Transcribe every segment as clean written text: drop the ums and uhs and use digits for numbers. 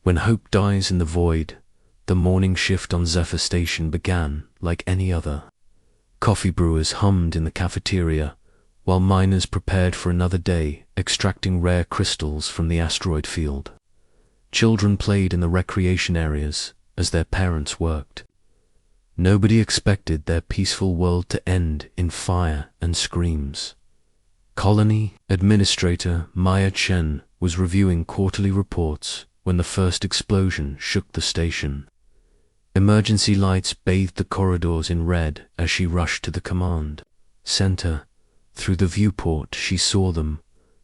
When hope dies in the void, the morning shift on Zephyr Station began like any other. Coffee brewers hummed in the cafeteria, while miners prepared for another day extracting rare crystals from the asteroid field. Children played in the recreation areas as their parents worked. Nobody expected their peaceful world to end in fire and screams. Colony Administrator Maya Chen was reviewing quarterly reports when the first explosion shook the station. Emergency lights bathed the corridors in red as she rushed to the command center. Through the viewport she saw them,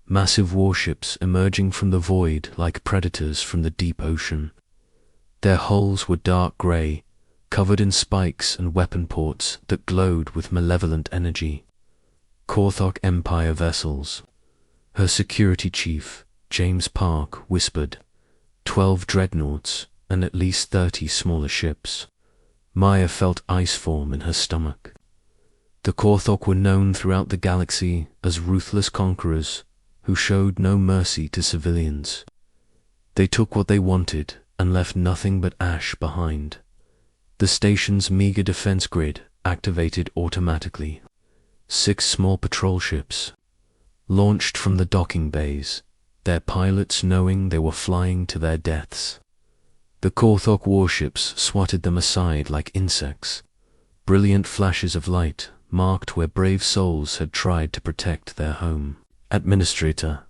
massive warships emerging from the void like predators from the deep ocean. Their hulls were dark grey, covered in spikes and weapon ports that glowed with malevolent energy. Korthok Empire vessels. Her security chief, James Park, whispered, 12 dreadnoughts and at least 30 smaller ships. Maya felt ice form in her stomach. The Korthok were known throughout the galaxy as ruthless conquerors who showed no mercy to civilians. They took what they wanted and left nothing but ash behind. The station's meager defense grid activated automatically. 6 small patrol ships launched from the docking bays, their pilots knowing they were flying to their deaths. The Korthok warships swatted them aside like insects. Brilliant flashes of light marked where brave souls had tried to protect their home. Administrator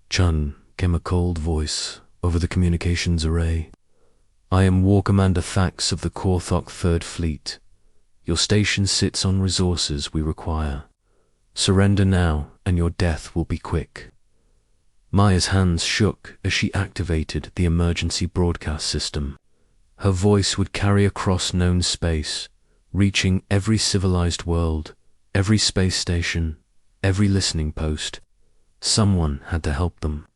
Chun came a cold voice over the communications array. I am War Commander Thax of the Korthok 3rd Fleet. Your station sits on resources we require. Surrender now, and your death will be quick. Maya's hands shook as she activated the emergency broadcast system. Her voice would carry across known space, reaching every civilized world, every space station, every listening post. Someone had to help them.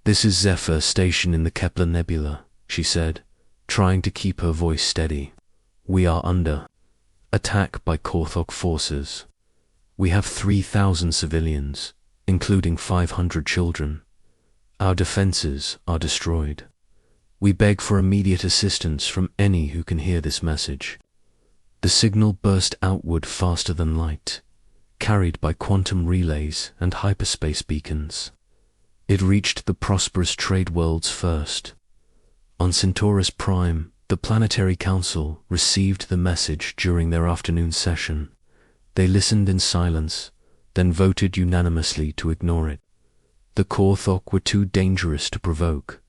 This is Zephyr Station in the Kepler Nebula, she said, trying to keep her voice steady. We are under attack by Korthok forces. We have 3,000 civilians, including 500 children. Our defenses are destroyed. We beg for immediate assistance from any who can hear this message. The signal burst outward faster than light, carried by quantum relays and hyperspace beacons. It reached the prosperous trade worlds first. On Centaurus Prime, the Planetary Council received the message during their afternoon session. They listened in silence, then voted unanimously to ignore it. The Korthok were too dangerous to provoke.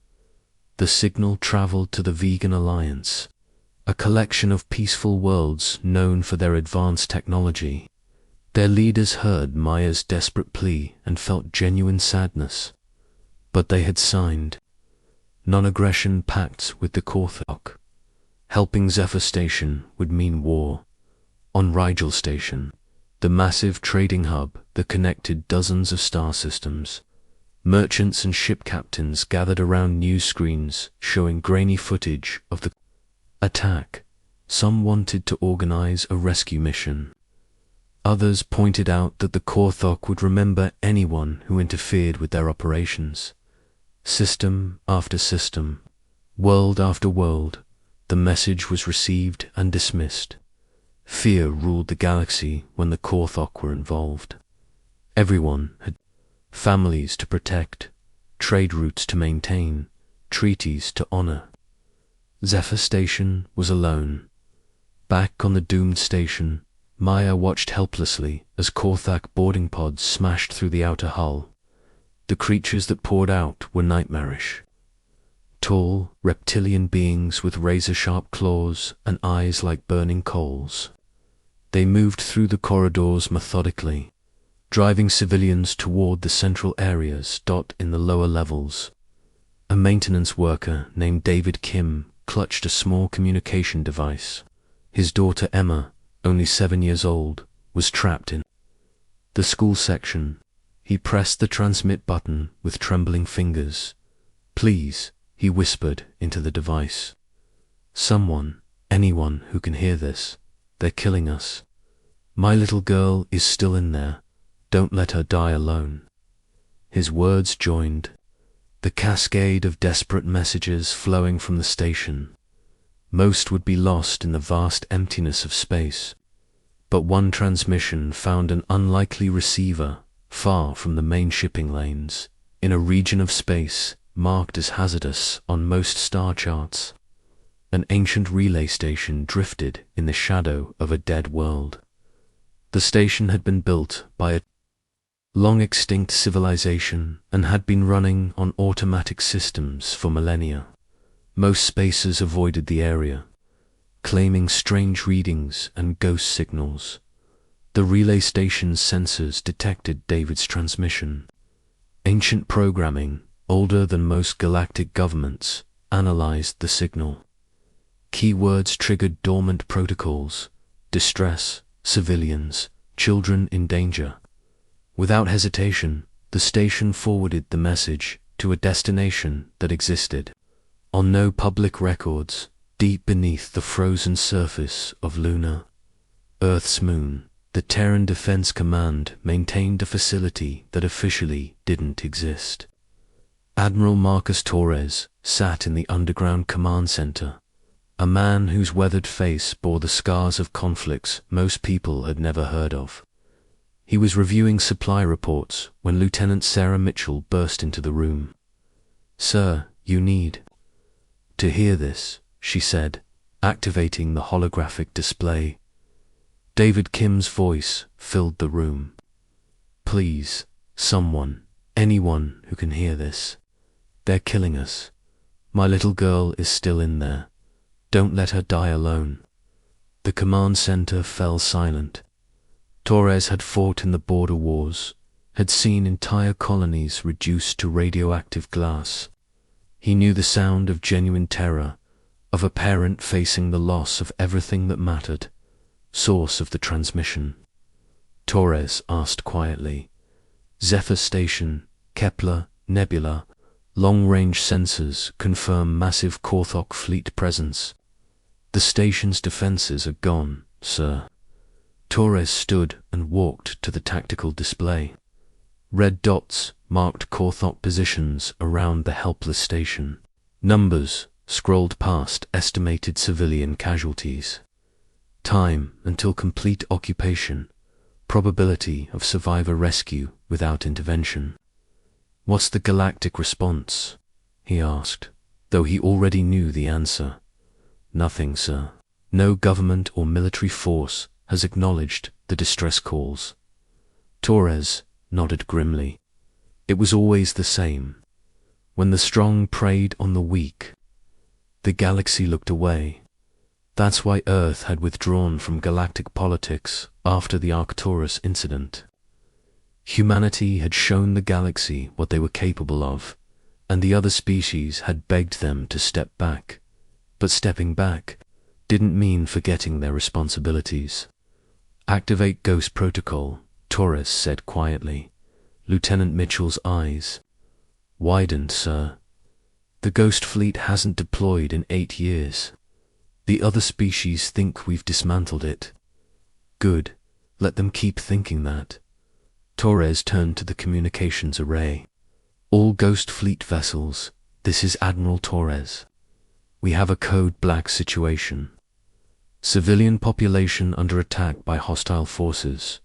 The signal traveled to the Vegan Alliance, a collection of peaceful worlds known for their advanced technology. Their leaders heard Maya's desperate plea and felt genuine sadness. But they had signed non-aggression pacts with the Korthok. Helping Zephyr Station would mean war. On Rigel Station, the massive trading hub that connected dozens of star systems, merchants and ship captains gathered around news screens showing grainy footage of the attack. Some wanted to organize a rescue mission. Others pointed out that the Korthok would remember anyone who interfered with their operations. System after system, world after world, the message was received and dismissed. Fear ruled the galaxy when the Korthok were involved. Everyone had families to protect, trade routes to maintain, treaties to honor. Zephyr Station was alone. Back on the doomed station, Maya watched helplessly as Korthok boarding pods smashed through the outer hull. The creatures that poured out were nightmarish. Tall, reptilian beings with razor-sharp claws and eyes like burning coals. They moved through the corridors methodically, driving civilians toward the central areas in the lower levels. A maintenance worker named David Kim clutched a small communication device. His daughter Emma, only 7 years old, was trapped in the school section. He pressed the transmit button with trembling fingers. Please, he whispered into the device. Someone, anyone who can hear this, they're killing us. My little girl is still in there. Don't let her die alone. His words joined. The cascade of desperate messages flowing from the station. Most would be lost in the vast emptiness of space. But one transmission found an unlikely receiver far from the main shipping lanes, in a region of space marked as hazardous on most star charts. An ancient relay station drifted in the shadow of a dead world. The station had been built by a long-extinct civilization and had been running on automatic systems for millennia. Most spacers avoided the area, claiming strange readings and ghost signals. The relay station's sensors detected David's transmission. Ancient programming, older than most galactic governments, analyzed the signal. Keywords triggered dormant protocols: distress, civilians, children in danger. Without hesitation, the station forwarded the message to a destination that existed on no public records, deep beneath the frozen surface of Luna, Earth's moon. The Terran Defense Command maintained a facility that officially didn't exist. Admiral Marcus Torres sat in the underground command center, a man whose weathered face bore the scars of conflicts most people had never heard of. He was reviewing supply reports when Lieutenant Sarah Mitchell burst into the room. "Sir, you need to hear this," she said, activating the holographic display. David Kim's voice filled the room. "Please, someone, anyone who can hear this. They're killing us. My little girl is still in there. Don't let her die alone." The command center fell silent. Torres had fought in the border wars, had seen entire colonies reduced to radioactive glass. He knew the sound of genuine terror, of a parent facing the loss of everything that mattered. Source of the transmission? Torres asked quietly. "Zephyr Station, Kepler, Nebula. Long-range sensors confirm massive Korthok fleet presence. The station's defenses are gone, sir." Torres stood and walked to the tactical display. Red dots marked Korthok positions around the helpless station. Numbers scrolled past estimated civilian casualties. Time until complete occupation. Probability of survivor rescue without intervention. "What's the galactic response?" he asked, though he already knew the answer. "Nothing, sir. No government or military force has acknowledged the distress calls." Torres nodded grimly. It was always the same. When the strong preyed on the weak, the galaxy looked away. That's why Earth had withdrawn from galactic politics after the Arcturus incident. Humanity had shown the galaxy what they were capable of, and the other species had begged them to step back. But stepping back didn't mean forgetting their responsibilities. "Activate Ghost Protocol," Torres said quietly. Lieutenant Mitchell's eyes widened. "Sir, the Ghost Fleet hasn't deployed in 8 years. The other species think we've dismantled it." "Good. Let them keep thinking that." Torres turned to the communications array. "All Ghost Fleet vessels, this is Admiral Torres. We have a code black situation. Civilian population under attack by hostile forces.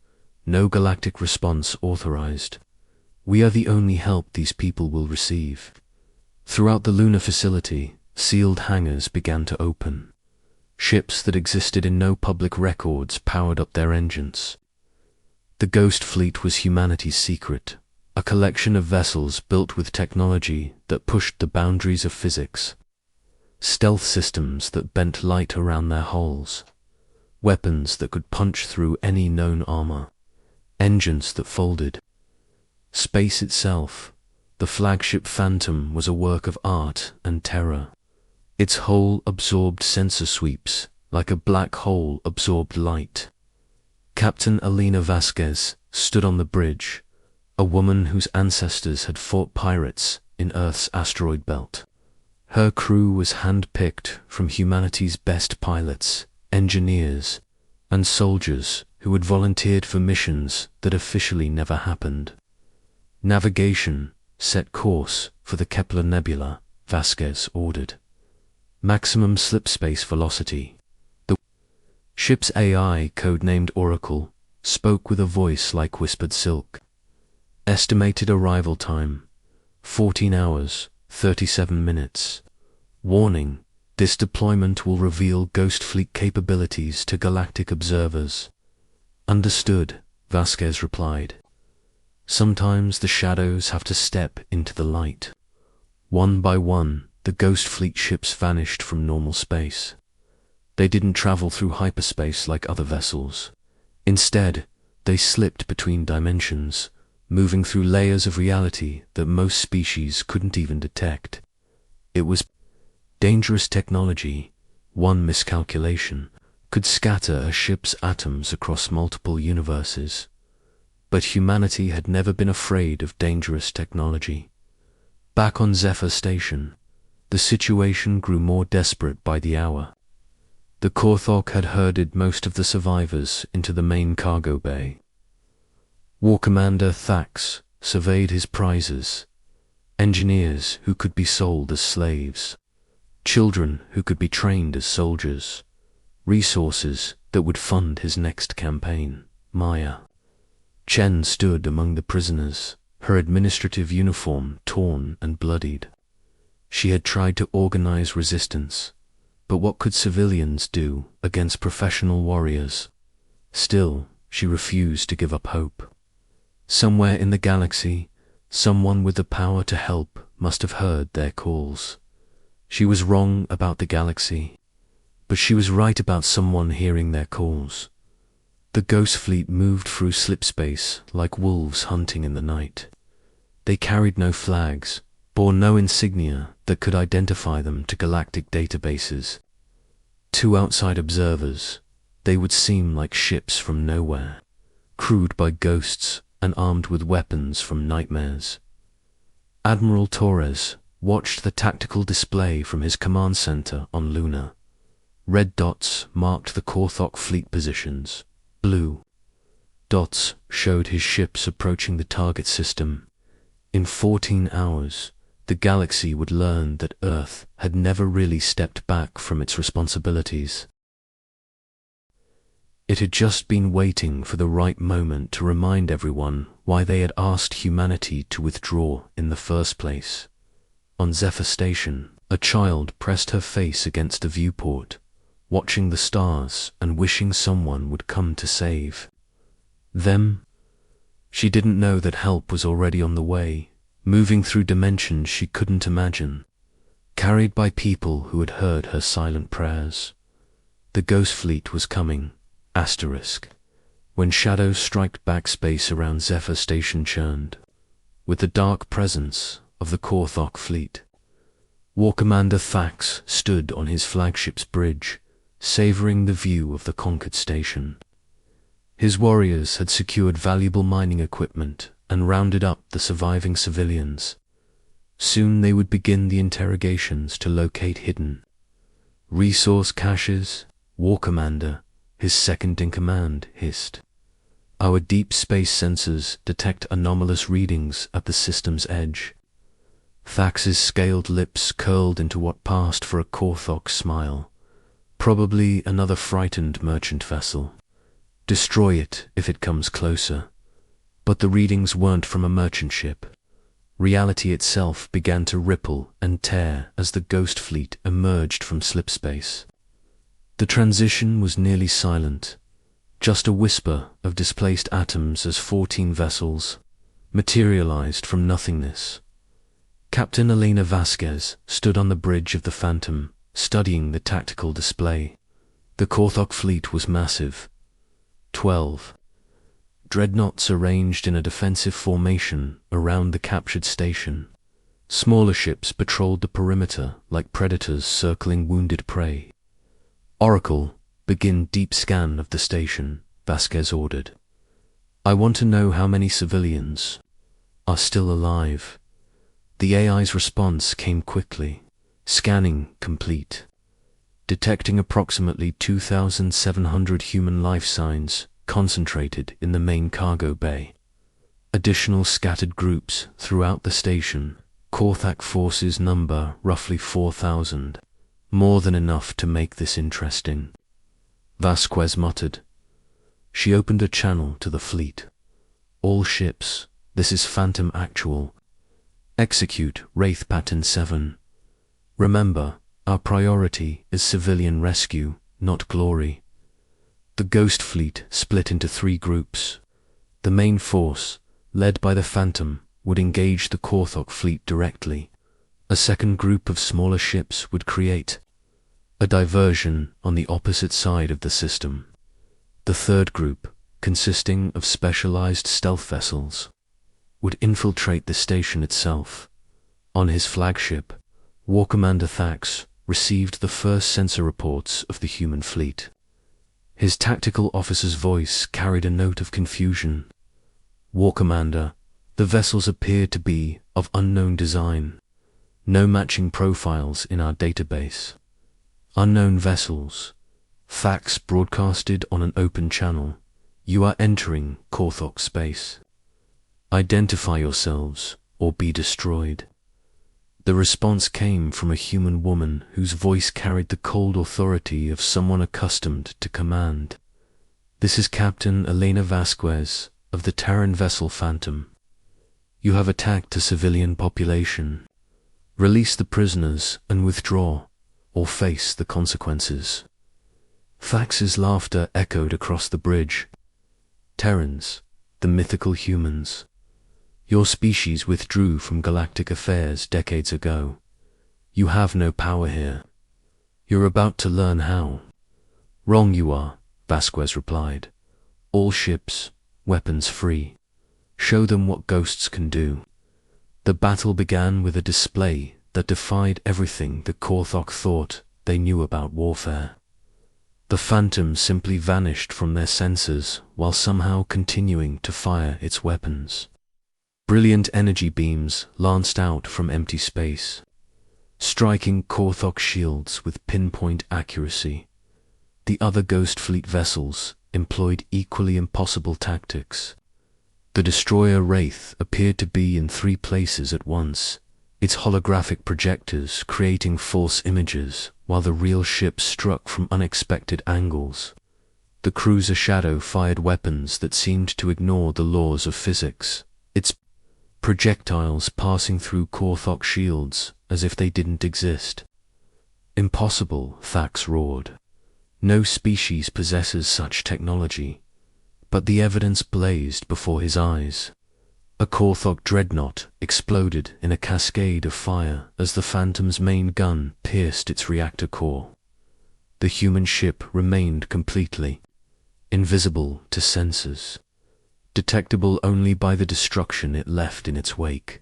No galactic response authorized. We are the only help these people will receive." Throughout the lunar facility, sealed hangars began to open. Ships that existed in no public records powered up their engines. The Ghost Fleet was humanity's secret, a collection of vessels built with technology that pushed the boundaries of physics. Stealth systems that bent light around their hulls. Weapons that could punch through any known armor. Engines that folded. Space itself, the flagship Phantom, was a work of art and terror. Its hull absorbed sensor sweeps like a black hole absorbed light. Captain Alina Vasquez stood on the bridge, a woman whose ancestors had fought pirates in Earth's asteroid belt. Her crew was hand-picked from humanity's best pilots, engineers, and soldiers who had volunteered for missions that officially never happened. Navigation, Set course for the Kepler Nebula, Vasquez ordered. Maximum slip space velocity. The ship's AI, codenamed Oracle, spoke with a voice like whispered silk. Estimated arrival time, 14 hours, 37 minutes. Warning, this deployment will reveal Ghost Fleet capabilities to galactic observers. Understood, Vasquez replied. Sometimes the shadows have to step into the light. One by one, the Ghost Fleet ships vanished from normal space. They didn't travel through hyperspace like other vessels. Instead, they slipped between dimensions, moving through layers of reality that most species couldn't even detect. It was dangerous technology. One miscalculation could scatter a ship's atoms across multiple universes. But humanity had never been afraid of dangerous technology. Back on Zephyr Station, the situation grew more desperate by the hour. The Korthok had herded most of the survivors into the main cargo bay. War Commander Thax surveyed his prizes: engineers who could be sold as slaves, children who could be trained as soldiers, resources that would fund his next campaign. Maya Chen stood among the prisoners, her administrative uniform torn and bloodied. She had tried to organize resistance, but what could civilians do against professional warriors? Still, she refused to give up hope. Somewhere in the galaxy, someone with the power to help must have heard their calls. She was wrong about the galaxy, but she was right about someone hearing their calls. The Ghost Fleet moved through slipspace like wolves hunting in the night. They carried no flags, bore no insignia that could identify them to galactic databases. To outside observers, they would seem like ships from nowhere, crewed by ghosts and armed with weapons from nightmares. Admiral Torres watched the tactical display from his command center on Luna. Red dots marked the Korthok fleet positions. Blue dots showed his ships approaching the target system. In 14 hours, the galaxy would learn that Earth had never really stepped back from its responsibilities. It had just been waiting for the right moment to remind everyone why they had asked humanity to withdraw in the first place. On Zephyr Station, a child pressed her face against a viewport, watching the stars and wishing someone would come to save them. She didn't know that help was already on the way, moving through dimensions she couldn't imagine, carried by people who had heard her silent prayers. The Ghost Fleet was coming. When shadows striked backspace around Zephyr Station churned, with the dark presence of the Korthok fleet. War Commander Thax stood on his flagship's bridge, savoring the view of the conquered station. His warriors had secured valuable mining equipment and rounded up the surviving civilians. Soon they would begin the interrogations to locate hidden resource caches. War Commander, his second-in-command, hissed. Our deep space sensors detect anomalous readings at the system's edge. Thax's scaled lips curled into what passed for a Korthok smile. Probably another frightened merchant vessel. Destroy it if it comes closer. But the readings weren't from a merchant ship. Reality itself began to ripple and tear as the Ghost Fleet emerged from slipspace. The transition was nearly silent, just a whisper of displaced atoms as 14 vessels materialized from nothingness. Captain Elena Vasquez stood on the bridge of the Phantom, studying the tactical display. The Korthok fleet was massive. 12 dreadnoughts arranged in a defensive formation around the captured station. Smaller ships patrolled the perimeter like predators circling wounded prey. Oracle, begin deep scan of the station, Vasquez ordered. I want to know how many civilians are still alive. The AI's response came quickly. Scanning complete. Detecting approximately 2,700 human life signs concentrated in the main cargo bay. additional scattered groups throughout the station. Korthak forces number roughly 4,000, more than enough to make this interesting. Vasquez muttered. She opened a channel to the fleet. All ships, this is Phantom Actual. Execute Wraith Pattern 7. Remember, our priority is civilian rescue, not glory. The Ghost Fleet split into 3 groups. The main force, led by the Phantom, would engage the Korthok fleet directly. A second group of smaller ships would create a diversion on the opposite side of the system. The third group, consisting of specialized stealth vessels, would infiltrate the station itself. On his flagship, War Commander Thax received the first sensor reports of the human fleet. His tactical officer's voice carried a note of confusion. War Commander, the vessels appear to be of unknown design. No matching profiles in our database. Unknown vessels. Thax broadcasted on an open channel. You are entering Korthok space. Identify yourselves or be destroyed. The response came from a human woman whose voice carried the cold authority of someone accustomed to command. This is Captain Elena Vasquez of the Terran vessel Phantom. You have attacked a civilian population. Release the prisoners and withdraw, or face the consequences. Thax's laughter echoed across the bridge. Terrans, the mythical humans. Your species withdrew from galactic affairs decades ago. You have no power here. You're about to learn how. Wrong you are, Vasquez replied. All ships, weapons free. Show them what ghosts can do. The battle began with a display that defied everything the Korthok thought they knew about warfare. The Phantom simply vanished from their sensors while somehow continuing to fire its weapons. Brilliant energy beams lanced out from empty space, striking Korthok shields with pinpoint accuracy. The other Ghost Fleet vessels employed equally impossible tactics. The destroyer Wraith appeared to be in 3 places at once, its holographic projectors creating false images while the real ship struck from unexpected angles. The cruiser Shadow fired weapons that seemed to ignore the laws of physics, its projectiles passing through Korthok shields as if they didn't exist. Impossible, Thax roared. No species possesses such technology. But the evidence blazed before his eyes. A Korthok dreadnought exploded in a cascade of fire as the Phantom's main gun pierced its reactor core. The human ship remained completely invisible to sensors, detectable only by the destruction it left in its wake.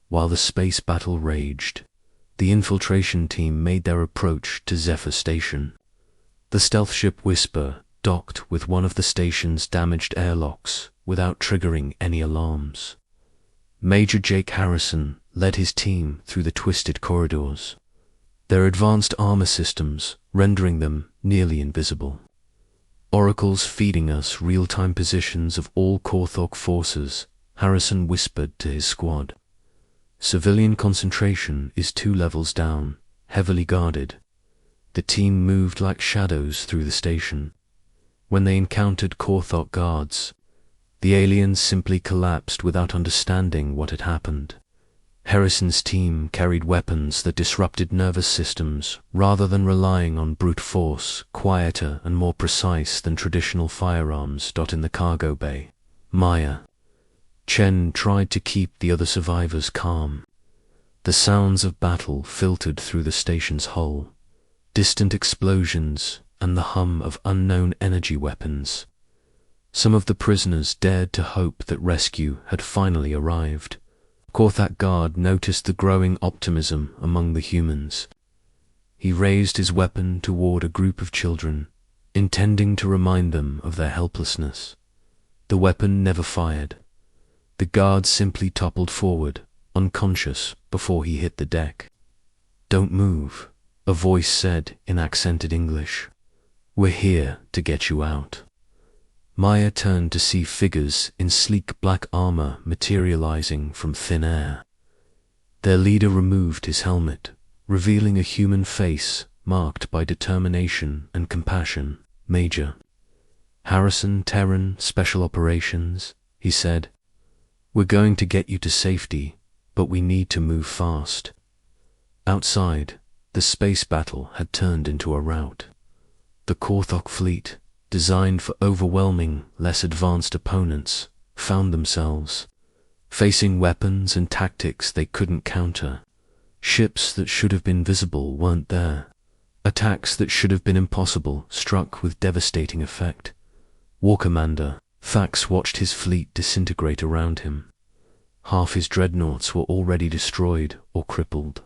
While the space battle raged, the infiltration team made their approach to Zephyr Station. The stealth ship Whisper docked with one of the station's damaged airlocks without triggering any alarms. Major Jake Harrison led his team through the twisted corridors, their advanced armor systems rendering them nearly invisible. Oracles feeding us real-time positions of all Korthok forces, Harrison whispered to his squad. Civilian concentration is 2 levels down, heavily guarded. The team moved like shadows through the station. When they encountered Korthok guards, the aliens simply collapsed without understanding what had happened. Harrison's team carried weapons that disrupted nervous systems rather than relying on brute force, quieter and more precise than traditional firearms. In the cargo bay, Maya Chen tried to keep the other survivors calm. The sounds of battle filtered through the station's hull, distant explosions and the hum of unknown energy weapons. Some of the prisoners dared to hope that rescue had finally arrived. Korthak guard noticed the growing optimism among the humans. He raised his weapon toward a group of children, intending to remind them of their helplessness. The weapon never fired. The guard simply toppled forward, unconscious, before he hit the deck. "Don't move," a voice said in accented English. "We're here to get you out." Maya turned to see figures in sleek black armor materializing from thin air. Their leader removed his helmet, revealing a human face marked by determination and compassion. "Major Harrison Terran, Special Operations," he said. "We're going to get you to safety, but we need to move fast." Outside, the space battle had turned into a rout. The Korthok fleet, designed for overwhelming, less advanced opponents, found themselves facing weapons and tactics they couldn't counter. Ships that should have been visible weren't there. Attacks that should have been impossible struck with devastating effect. War Commander Thax watched his fleet disintegrate around him. Half his dreadnoughts were already destroyed or crippled.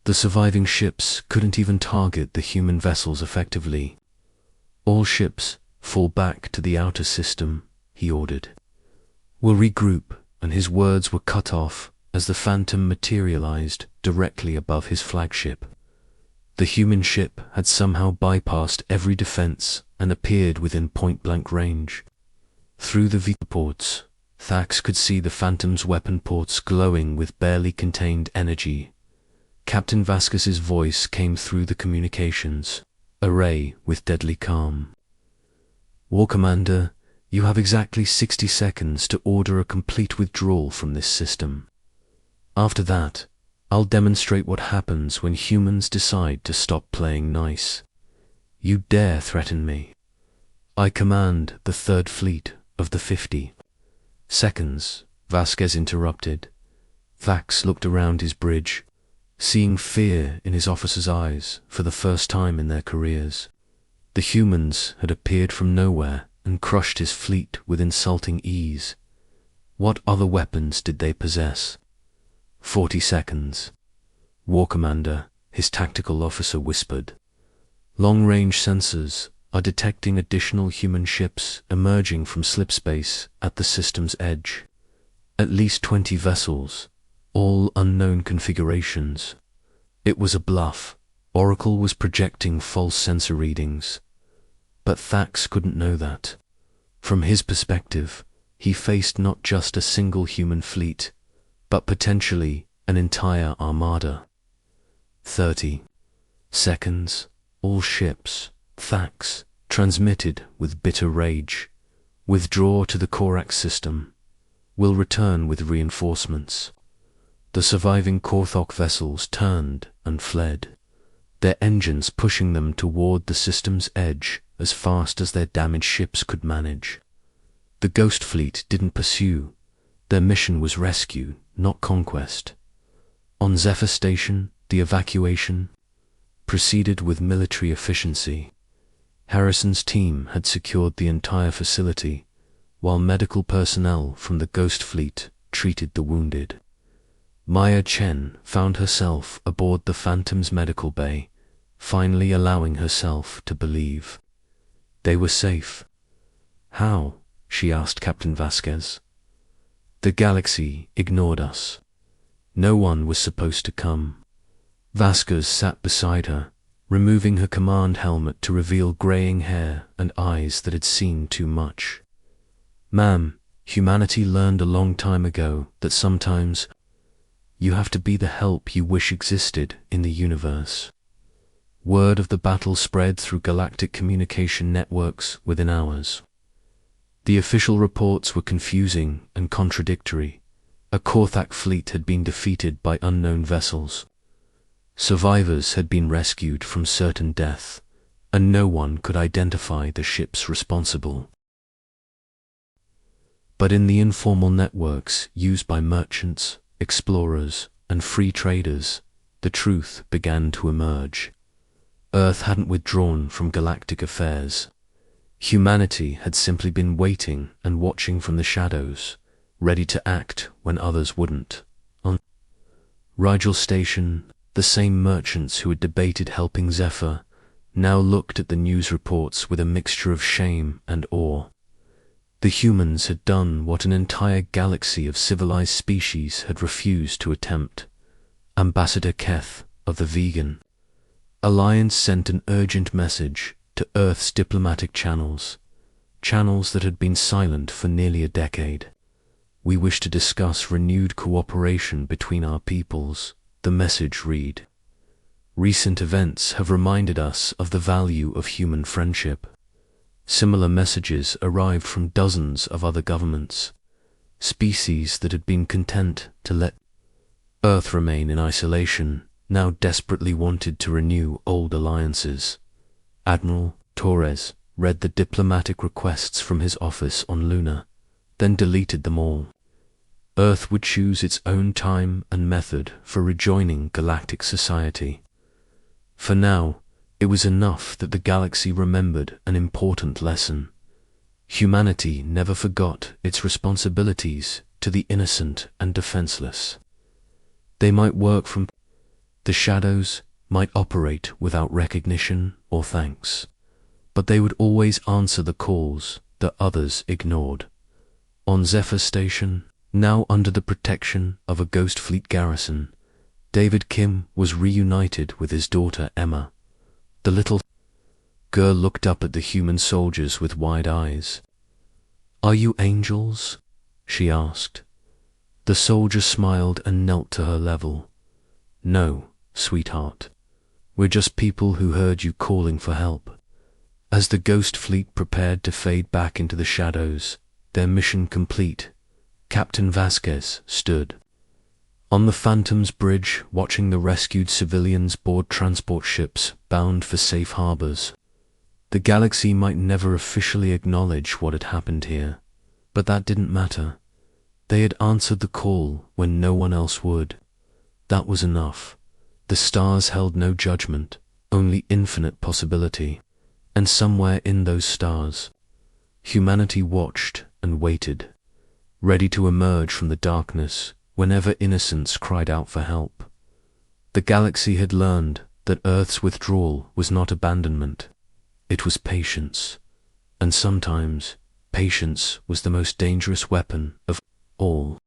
The surviving ships couldn't even target the human vessels effectively. "All ships, fall back to the outer system," he ordered. "We'll regroup," and his words were cut off as the Phantom materialized directly above his flagship. The human ship had somehow bypassed every defense and appeared within point-blank range. Through the viewports, Thax could see the Phantom's weapon ports glowing with barely contained energy. Captain Vasquez's voice came through the communications, array with deadly calm. "War Commander, you have exactly 60 seconds to order a complete withdrawal from this system. After that, I'll demonstrate what happens when humans decide to stop playing nice. You dare threaten me? I command the 3rd Fleet of the 50. Seconds, Vasquez interrupted. Thax looked around his bridge, seeing fear in his officers' eyes for the first time in their careers. The humans had appeared from nowhere and crushed his fleet with insulting ease. What other weapons did they possess? 40 seconds. "War Commander," his tactical officer whispered. "Long-range sensors are detecting additional human ships emerging from slipspace at the system's edge. At least 20 vessels, all unknown configurations." It was a bluff. Oracle was projecting false sensor readings. But Thax couldn't know that. From his perspective, he faced not just a single human fleet, but potentially an entire armada. 30 seconds. "All ships," Thax transmitted with bitter rage. "Withdraw to the Korax system. We'll return with reinforcements." The surviving Korthok vessels turned and fled, their engines pushing them toward the system's edge as fast as their damaged ships could manage. The Ghost Fleet didn't pursue. Their mission was rescue, not conquest. On Zephyr Station, the evacuation proceeded with military efficiency. Harrison's team had secured the entire facility, while medical personnel from the Ghost Fleet treated the wounded. Maya Chen found herself aboard the Phantom's medical bay, finally allowing herself to believe. They were safe. "How?" she asked Captain Vasquez. "The galaxy ignored us. No one was supposed to come." Vasquez sat beside her, removing her command helmet to reveal graying hair and eyes that had seen too much. "Ma'am, humanity learned a long time ago that sometimes you have to be the help you wish existed in the universe." Word of the battle spread through galactic communication networks within hours. The official reports were confusing and contradictory. A Korthak fleet had been defeated by unknown vessels. Survivors had been rescued from certain death, and no one could identify the ships responsible. But in the informal networks used by merchants, explorers, and free traders, the truth began to emerge. Earth hadn't withdrawn from galactic affairs. Humanity had simply been waiting and watching from the shadows, ready to act when others wouldn't. On Rigel Station, the same merchants who had debated helping Zephyr now looked at the news reports with a mixture of shame and awe. The humans had done what an entire galaxy of civilized species had refused to attempt. Ambassador Keth of the Vegan Alliance sent an urgent message to Earth's diplomatic channels. channels that had been silent for nearly a decade. We wish to discuss renewed cooperation between our peoples, the message read. Recent events have reminded us of the value of human friendship. Similar messages arrived from dozens of other governments, species that had been content to let Earth remain in isolation, now desperately wanted to renew old alliances. Admiral Torres read the diplomatic requests from his office on Luna, then deleted them all. Earth would choose its own time and method for rejoining galactic society. For now, it was enough that the galaxy remembered an important lesson. Humanity never forgot its responsibilities to the innocent and defenseless. They might work from the shadows, might operate without recognition or thanks, but they would always answer the calls that others ignored. On Zephyr Station, now under the protection of a Ghost Fleet garrison, David Kim was reunited with his daughter Emma. The little girl looked up at the human soldiers with wide eyes. "Are you angels?" she asked. The soldier smiled and knelt to her level. "No, sweetheart. We're just people who heard you calling for help." As the Ghost Fleet prepared to fade back into the shadows, their mission complete, Captain Vasquez stood on the Phantom's bridge, watching the rescued civilians board transport ships bound for safe harbors. The galaxy might never officially acknowledge what had happened here, but that didn't matter. They had answered the call when no one else would. That was enough. The stars held no judgment, only infinite possibility, and somewhere in those stars, humanity watched and waited, ready to emerge from the darkness whenever innocence cried out for help. The galaxy had learned that Earth's withdrawal was not abandonment. It was patience, and sometimes patience was the most dangerous weapon of all.